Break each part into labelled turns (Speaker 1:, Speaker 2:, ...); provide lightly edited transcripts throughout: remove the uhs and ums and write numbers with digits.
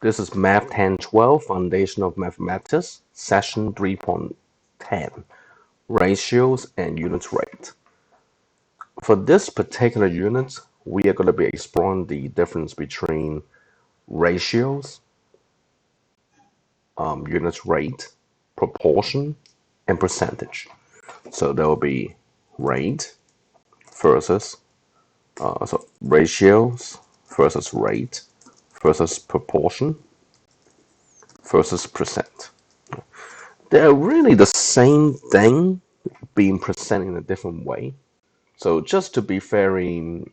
Speaker 1: This is Math 1012, Foundation of Mathematics, Session 3.10, Ratios and Unit Rate. For this particular unit, we are going to be exploring the difference between ratios, unit rate, proportion, and percentage. So there will be rate versus, ratios versus rate versus proportion versus percent. They're really the same thing being presented in a different way. So just to be very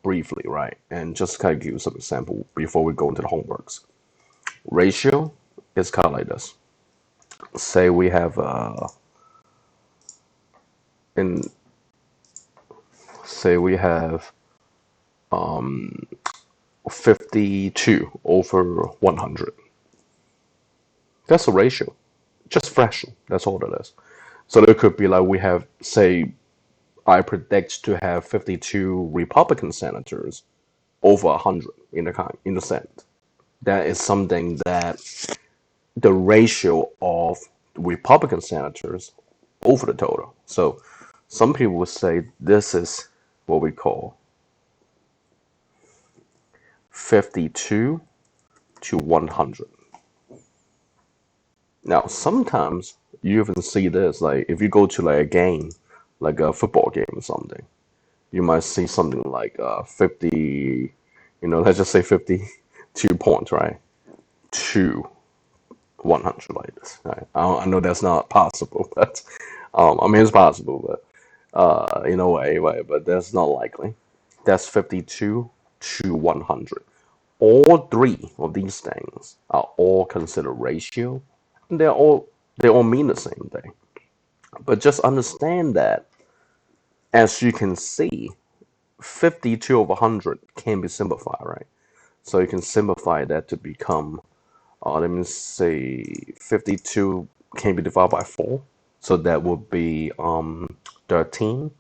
Speaker 1: briefly, right, and just kind of give you some example before we go into the homeworks. Ratio is kind of like this. Say we have in say we have 52 over 100. That's a ratio, just fraction. That's all it is. So there could be like we have, say, I predict to have 52 Republican senators over 100 in the Senate. That is something that the ratio of Republican senators over the total. So some people would say this is what we call 52 to 100. Now, sometimes you even see this, like if you go to like a game, like a football game or something, you might see something like 50, let's just say 52 points, right? To 100 like this. Right? I know that's not possible, but I mean, it's possible, but in a way, right? But that's not likely. That's 52 to 100. All three of these things are all considered ratio. And they all mean the same thing. But just understand that, as you can see, 52 over 100 can be simplified, right? So you can simplify that to become, let me say, 52 can be divided by 4. So that would be 13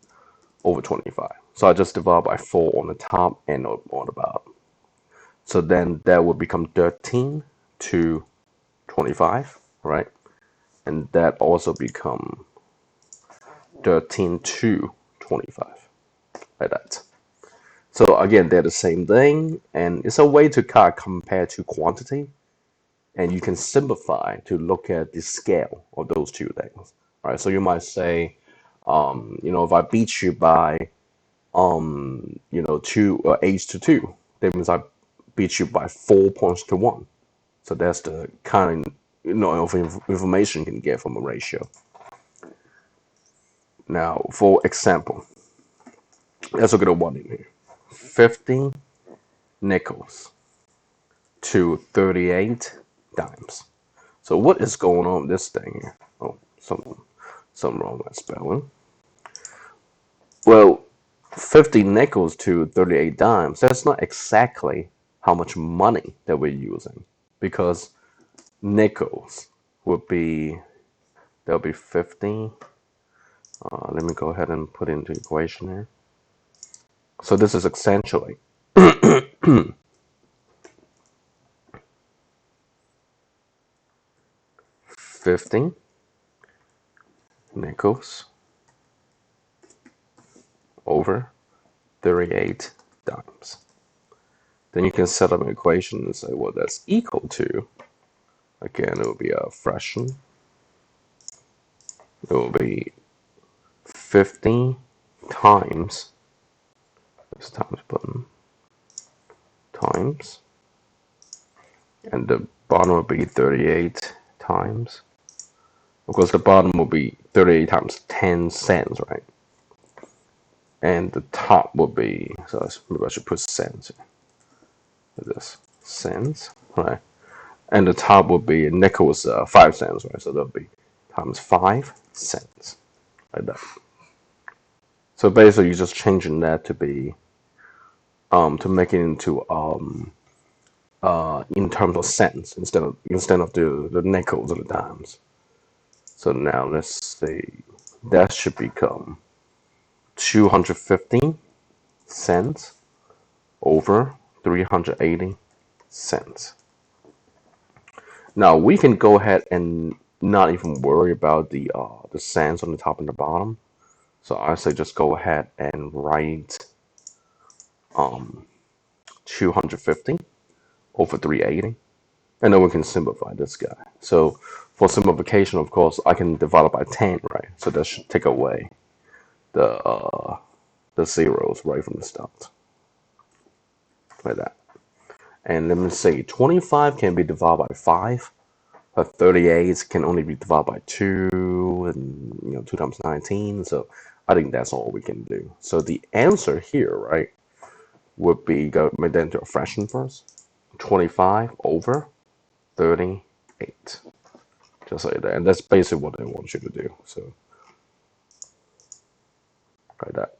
Speaker 1: over 25. So I just divide by 4 on the top and on the bottom. So then that would become 13 to 25, right? And that also become 13 to 25, like that. So again, they're the same thing, and it's a way to kind of compare to quantity, and you can simplify to look at the scale of those two things. All right, so you might say, if I beat you by, 8 to 2, that means I beat you by 4 points to 1. So that's the kind of information you can get from a ratio. Now, for example, let's look at a one in here. 50 nickels to 38 dimes. So what is going on with this thing here? Oh, something wrong with spelling. Well, 50 nickels to 38 dimes, that's not exactly how much money that we're using, because nickels would be, there'll be 50. Let me go ahead and put it into equation here. So this is essentially 50 nickels over 38 dimes. Then you can set up an equation and say, well, that's equal to, again, it will be a fraction. It will be 50 times, this times button, times, and the bottom will be 38 times. Of course, the bottom will be 38 times 10 cents, right? And the top will be, so maybe I should put cents here. This cents, right? And the top will be nickels, 5 cents, right? So that'll be times 5 cents, like that. So basically, you're just changing that to be, to make it into, in terms of cents instead of the nickels or the dimes. So now let's see, that should become 250 cents over 380 cents. Now we can go ahead and not even worry about the cents on the top and the bottom. So I say just go ahead and write 250 over 380, and then we can simplify this guy. So for simplification, of course, I can divide it by 10, right? So that should take away the zeros right from the start, like that. And let me see, 25 can be divided by 5, but 38 can only be divided by 2, and 2 times 19. So I think that's all we can do. So the answer here, right, would be, make that into a fraction first. 25 over 38. Just like that. And that's basically what they want you to do. So like that.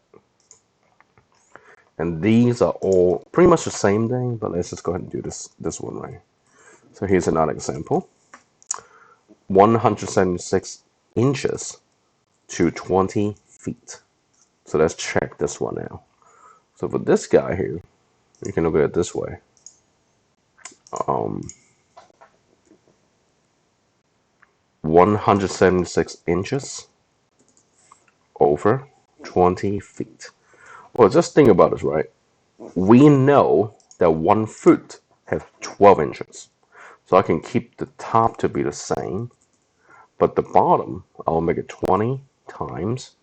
Speaker 1: And these are all pretty much the same thing, but let's just go ahead and do this one, right? So here's another example. 176 inches to 20 feet. So let's check this one out. So for this guy here, you can look at it this way. 176 inches over 20 feet. Well, just think about this, right? We know that 1 foot has 12 inches. So I can keep the top to be the same, but the bottom, I'll make it 20 times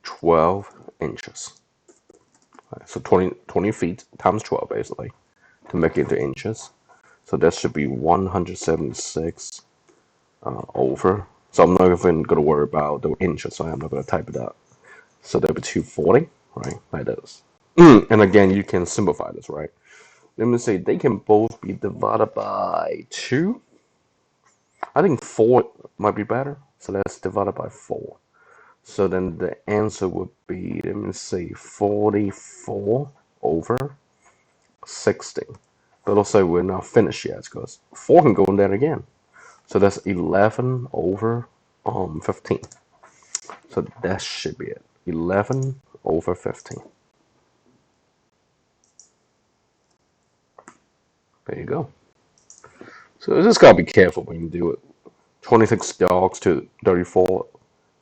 Speaker 1: 12 inches. Right, so 20 feet times 12, basically, to make it into inches. So that should be 176 over. So I'm not even going to worry about the inches, so I'm not going to type it out. So that'll be 240, right, like this. And again, you can simplify this, right? Let me say they can both be divided by 2. I think 4 might be better. So let's divide it by 4. So then the answer would be, let me see, 44 over 60. But also we're not finished yet because 4 can go in there again. So that's 11 over 15. So that should be it. 11 over 15. There you go. So you just gotta be careful when you do it. 26 dogs to 34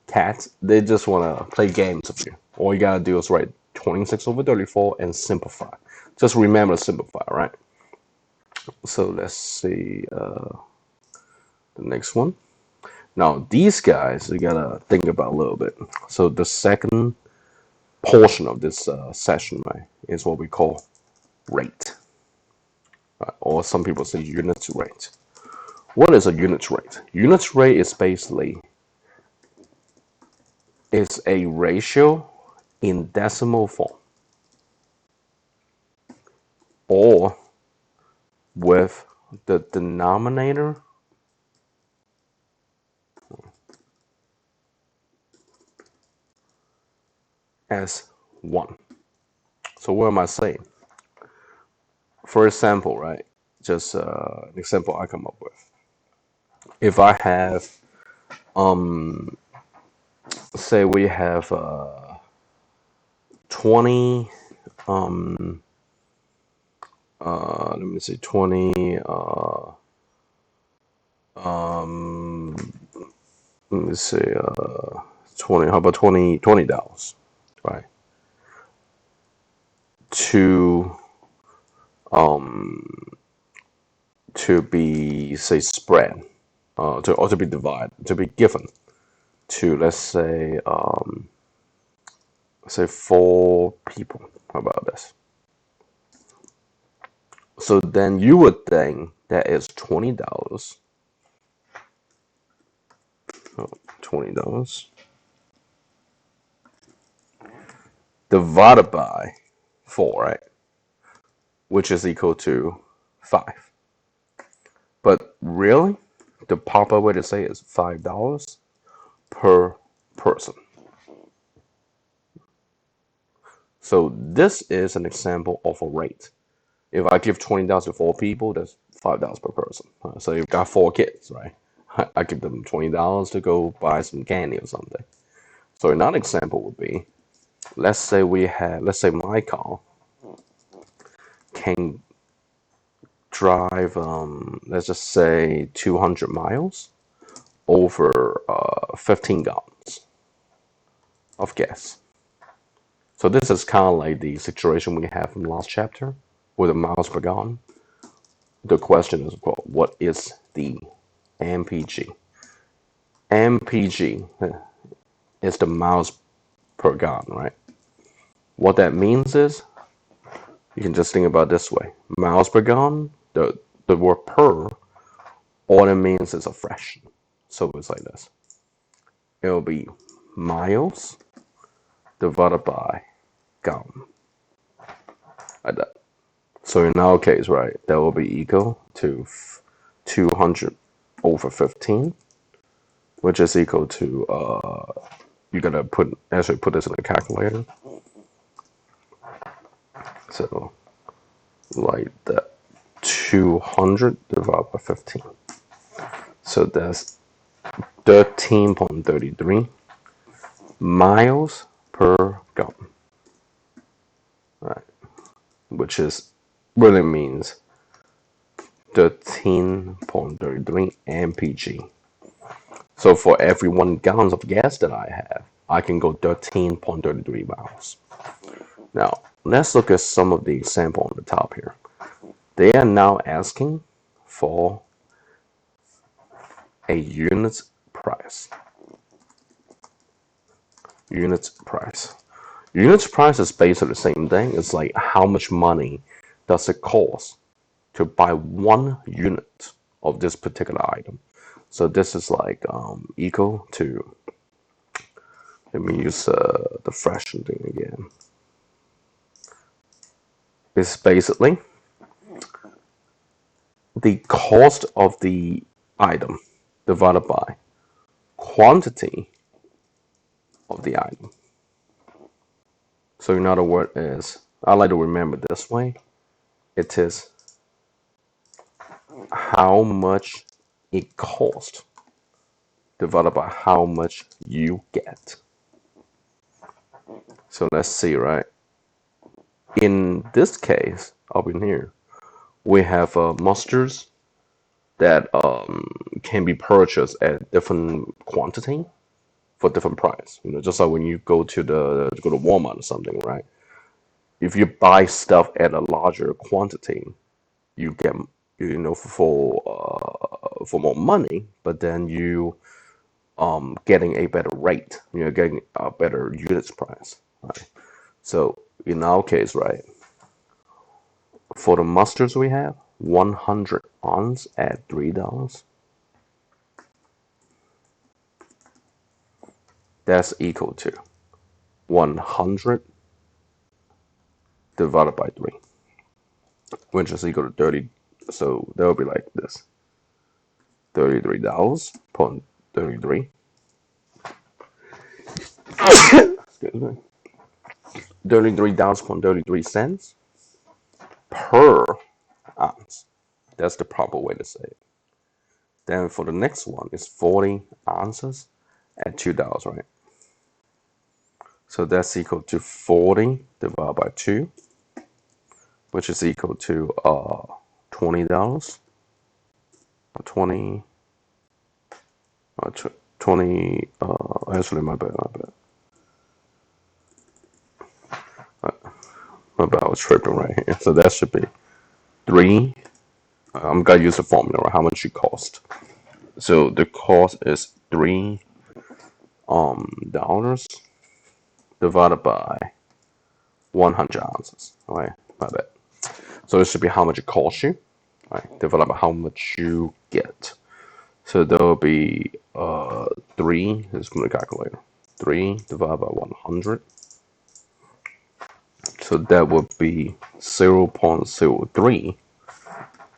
Speaker 1: cats. They just wanna play games with you. All you gotta do is write 26 over 34 and simplify. Just remember to simplify, right? So let's see the next one. Now these guys you gotta think about a little bit. So the second portion of this session, right, is what we call rate, or some people say unit rate. What is a unit rate? Unit rate is basically is a ratio in decimal form or with the denominator as 1. So what am I saying? For example, right, just an example I come up with. If I have, say we have 20, let me see, 20, let me see, 20, how about 20, $20, right? To, to be, say, spread, to be divided, to be given to, let's say 4 people. How about this? So then you would think that is $20. $20 divided by 4, right? Which is equal to 5. But really, the proper way to say it is $5 per person. So this is an example of a rate. If I give $20 to 4 people, that's $5 per person. So you've got 4 kids, right? I give them $20 to go buy some candy or something. So another example would be, let's say my car can drive, let's just say 200 miles over 15 gallons of gas. So this is kind of like the situation we have from last chapter with the miles per gallon. The question is, well, what is the MPG? MPG is the miles per gallon, right? What that means is, you can just think about it this way. Miles per gallon, the word per, all it means is a fraction. So it's like this. It'll be miles divided by gallon. Like that. So in our case, right, that will be equal to 200 over 15, which is equal to, you gotta actually put this in a calculator. So like that, 200 divided by 15. So that's 13.33 miles per gallon. Right. Which is really means 13.33 mpg. So for every 1 gallon of gas that I have, I can go 13.33 miles. Now, let's look at some of the example on the top here. They are now asking for a unit price. Unit price. Unit price is basically the same thing. It's like how much money does it cost to buy 1 unit of this particular item. So this is like equal to, let me use the fraction thing again. It's basically the cost of the item divided by quantity of the item. So in other words, I like to remember this way. It is how much it costs divided by how much you get. So let's see, right? In this case, up in here, we have mustards that can be purchased at different quantity for different price. Just like when you go to Walmart or something, right? If you buy stuff at a larger quantity, you get for more money, but then you getting a better rate. You're getting a better units price, right? So in our case, right, for the mustards we have 100 ounce at $3. That's equal to 100 divided by 3, which is equal to 30. So that will be like this: $33.33. Excuse me. $33.33 per ounce. That's the proper way to say it. Then for the next one is 40 ounces at $2, right? So that's equal to 40 divided by 2, which is equal to $20. 20 20 actually my bad. My bad, I was tripping right here. So that should be 3. I'm gonna use the formula, right? How much it cost. So the cost is $3 divided by 100 ounces. Right, my bad. So it should be how much it costs you, right? Divided by how much you get. So that will be 3. Let's put the calculator. 3 divided by 100. So that would be 0.03,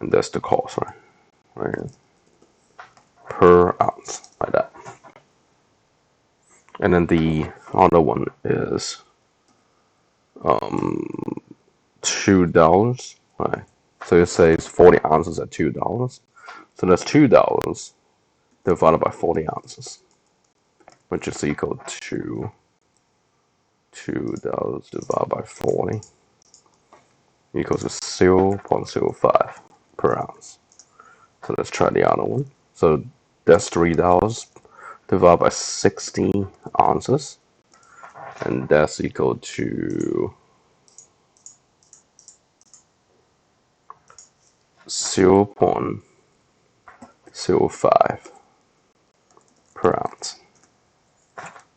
Speaker 1: and that's the cost, right? Right, per ounce, like that. And then the other one is $2, right? So it says 40 ounces at $2. So that's $2 divided by 40 ounces, which is equal to $2 divided by 40. equals to 0.05 per ounce. So let's try the other one. So that's $3 divided by 60 ounces, and that's equal to 0.05 per ounce.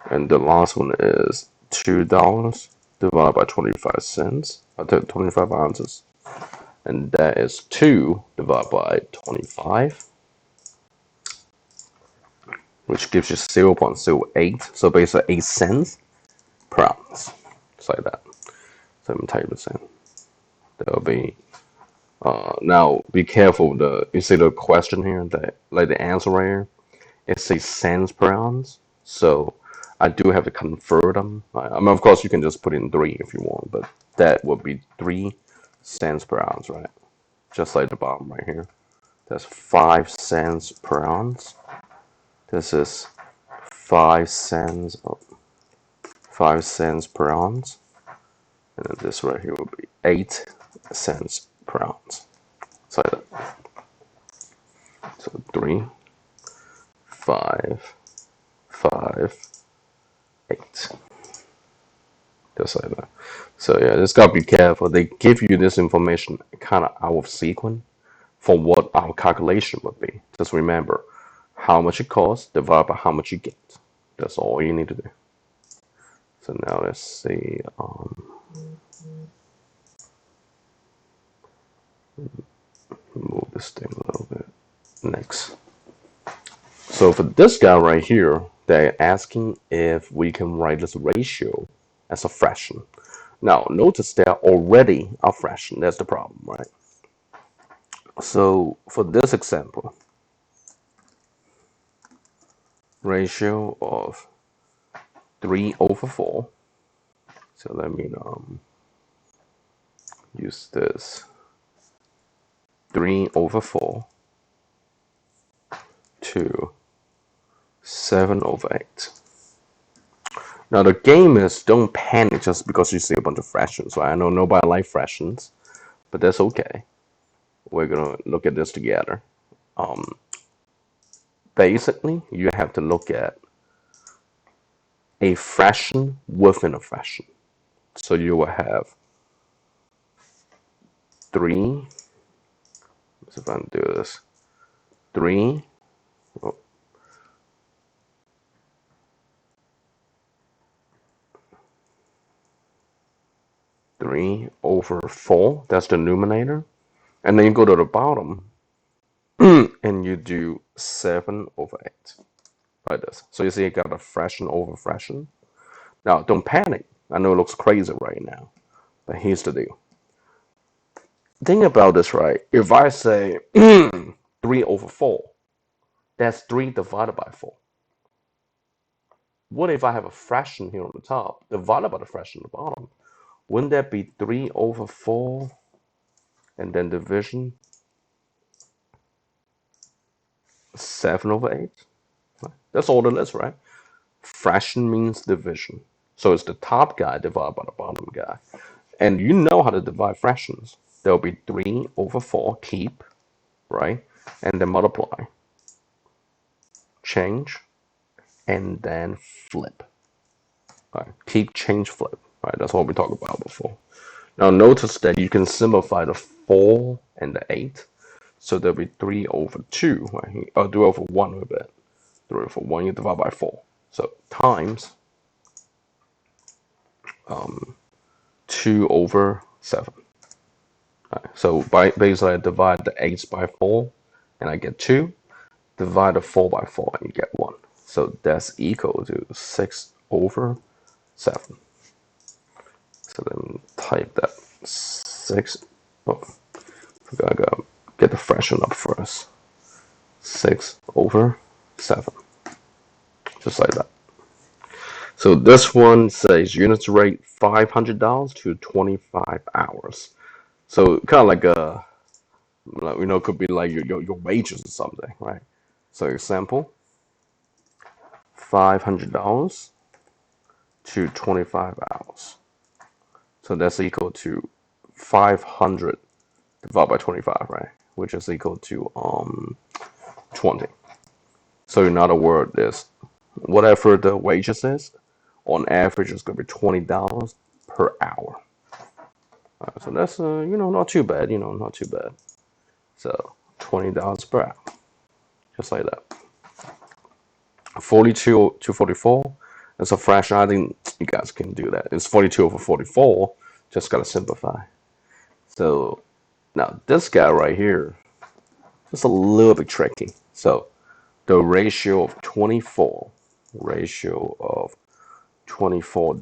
Speaker 1: And the last one is $2 divided by 25 cents, 25 ounces, and that is 2 divided by 25, which gives you 0.08. So basically 8 cents per ounce. Just like that. So let me type this in. That'll be now be careful. You see the question here, like the answer right here, it says cents per ounce. So I do have to convert them. I mean, of course, you can just put in 3 if you want, but that would be 3 cents per ounce, right? Just like the bottom right here. That's 5 cents per ounce. This is 5 cents, 5 cents per ounce, and then this right here will be 8 cents per ounce. So that. So 3, 5, 5, 8. Just like that. So yeah, just gotta be careful. They give you this information kind of out of sequence for what our calculation would be. Just remember how much it costs divided by how much you get. That's all you need to do. So now let's see. Move this thing a little bit. Next. So for this guy right here, they're asking if we can write this ratio as a fraction. Now, notice they're already a fraction. That's the problem, right? So for this example, ratio of 3 over 4. So let me use this. 3 over 4 to 7 over 8. Now the game is don't panic just because you see a bunch of fractions. Right? I know nobody likes fractions, but that's okay. We're gonna look at this together. Basically, you have to look at a fraction within a fraction. So you will have 3. Let's see if I can do this. 3. Oh, 3 over 4. That's the numerator. And then you go to the bottom and you do 7 over 8. Like this. So you see it got a fraction over fraction. Now, don't panic. I know it looks crazy right now, but here's the deal. Think about this, right? If I say 3 over 4, that's 3 divided by 4. What if I have a fraction here on the top divided by the fraction on the bottom? Wouldn't that be 3 over 4 and then division 7 over 8? That's all it is, right? Fraction means division. So it's the top guy divided by the bottom guy. And you know how to divide fractions. There'll be 3 over 4, keep, right? And then multiply, change, and then flip. Right? Keep, change, flip. Right? That's what we talked about before. Now notice that you can simplify the 4 and the 8. So there'll be 3 over 2. Right? I'll do over 1 with it. 3 over 1 you divide by 4. So times 2 over 7. Right, so basically I divide the 8 by 4 and I get 2. Divide the 4 by 4 and you get 1. So that's equal to 6 over 7. So then type that 6. Oh, I gotta get the fraction up first. 6 over 7. Just like that. So this one says units rate $500 to 25 hours. So kind of like a, could be like your wages or something, right? So example, $500 to 25 hours. So that's equal to 500 divided by 25, right? Which is equal to 20. So in other words, is whatever the wages is, on average, it's going to be $20 per hour. So that's not too bad. Not too bad. So $20 per hour, just like that. 42 to 44. That's a fraction. I think you guys can do that. It's 42 over 44. Just gotta simplify. So now this guy right here, just a little bit tricky. So the ratio of 24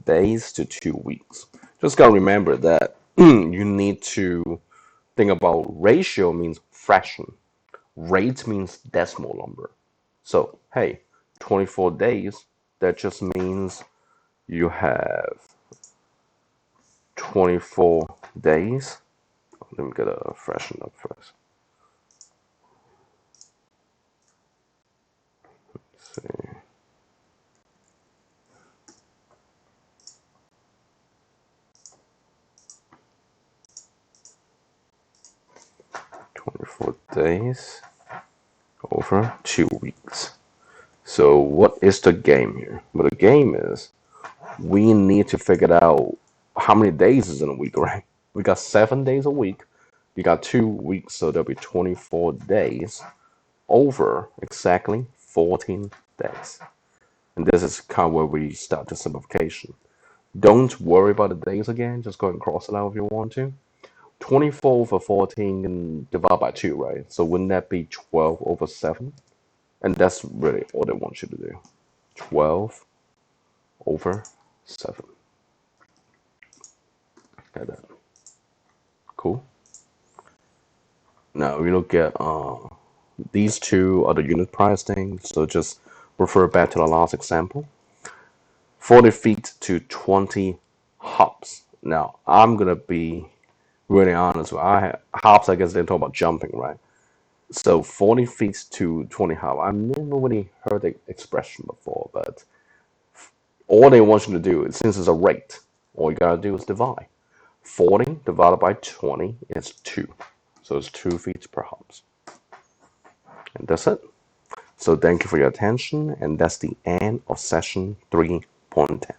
Speaker 1: days to 2 weeks. Just gotta remember that you need to think about ratio means fraction. Rate means decimal number. So hey, 24 days, that just means you have 24 days. Let me get a fraction up first. Let's see. "24 days over 2 weeks." So what is the game here? Well, the game is we need to figure out how many days is in a week, right? We got 7 days a week. You got 2 weeks, so there'll be 24 days over exactly 14 days. And this is kind of where we start the simplification. Don't worry about the days again. Just go ahead and cross it out if you want to. 24 over 14 and divide by 2, right? So wouldn't that be 12 over 7? And that's really all they want you to do. 12 over 7. Like that. Cool. Now we look at these two are the unit price things. So just refer back to the last example. 40 feet to 20 hops. Now I'm gonna be really honest. Hops, I guess they're talking about jumping, right? So 40 feet to 20 hops. I've never really heard the expression before, but all they want you to do is, since it's a rate, all you gotta do is divide. 40 divided by 20 is 2. So it's 2 feet per hops. And that's it. So thank you for your attention, and that's the end of session 3.10.